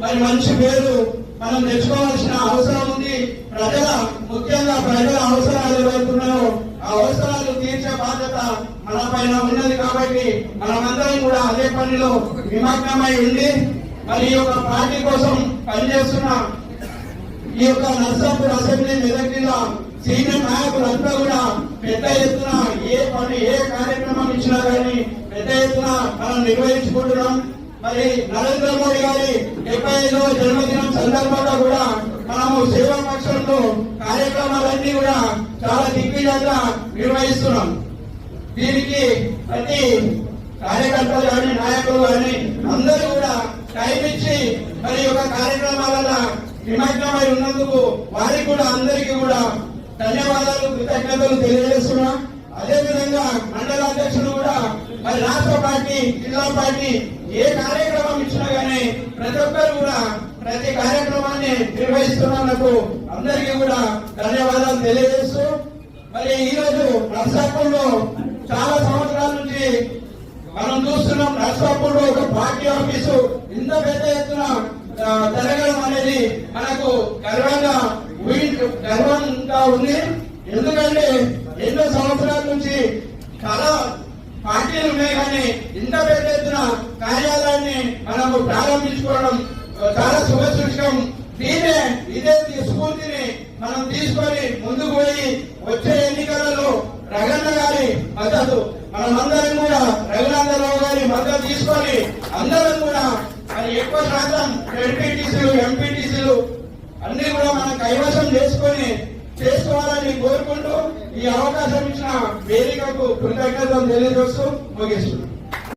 మరి మంచి పేరు మనం తెచ్చుకోవాల్సిన అవసరం ఉంది. ముఖ్యంగా ప్రజల అవసరాలు ఏవైతున్నాయో ఆ అవసరాలు తీర్చే బాధ్యత మన పైన ఉన్నది. కాబట్టి మనమందరం కూడా అదే పనిలో నిమగ్నమై ఉండి మరి ఈ యొక్క పార్టీ కోసం పనిచేస్తున్న ఈ యొక్క నర్సాపూర్ అసెంబ్లీ మెదక్ జిల్లా సీనియర్ నాయకులంతా కూడా పెద్ద ఎత్తున ఏ కార్యక్రమం ఇచ్చినా కానీ పెద్ద ఎత్తున మనం నిర్వహించుకుంటున్నాం. మరి నరేంద్ర మోడీ గారి 75వ జన్మదినం సందర్భంగా కూడా మనము సేవా పక్షంలో కార్యక్రమాలన్నీ కూడా చాలా దిగ్విజయంగా నిర్వహిస్తున్నాం. దీనికి ప్రతి కార్యకర్తలు కానీ నాయకులు కానీ అందరూ కూడా టైం ఇచ్చి మరి యొక్క కార్యక్రమాలలో నిమగ్నమై ఉన్నందుకు వారికి కూడా అందరికీ కూడా ధన్యవాదాలు, కృతజ్ఞతలు తెలియజేస్తున్నా. అదేవిధంగా మండల అధ్యక్షులు కూడా మరి రాష్ట్ర పార్టీ, జిల్లా పార్టీ ఏ కార్యక్రమం ఇచ్చినా గానీ ప్రతి ఒక్కరు కూడా ప్రతి కార్యక్రమాన్ని నిర్వహిస్తున్నందుకు అందరికీ కూడా ధన్యవాదాలు తెలియజేస్తూ మరి ఈ రోజు నర్సాపూర్లో చాలా సంవత్సరాల నుంచి మనం చూస్తున్నాం. నర్సాపూర్లో ఒక పార్టీ ఆఫీసు ఇంత పెద్ద ఎత్తున జరగడం అనేది మనకు గర్వంగా ఉంది. ఎందుకంటే ఎన్నో సంవత్సరాల నుంచి చాలా పార్టీలు ఉన్నాయి కానీ ఇంత పెద్ద ఎత్తున కార్యాలయాన్ని మనము ప్రారంభించుకోవడం చాలా శుభసూచకం. ఇదే స్ఫూర్తిని మనం తీసుకొని ముందుకు పోయి వచ్చే ఎన్నికలలో రఘన్న గారి మద్దతు మనమందరం కూడా రఘునందరావు గారి మద్దతు తీసుకొని అందరం కూడా మరి ఎక్కువ శాతం ఎంపీటీసీలు, ఎంపీటీసీలు అన్ని కూడా మనం కైవసం చేసుకోవాలని కోరుకుంటూ ఈ అవకాశం ఇచ్చిన వేదికకు కృతజ్ఞతలు తెలియజేస్తూ ముగిస్తున్నాం.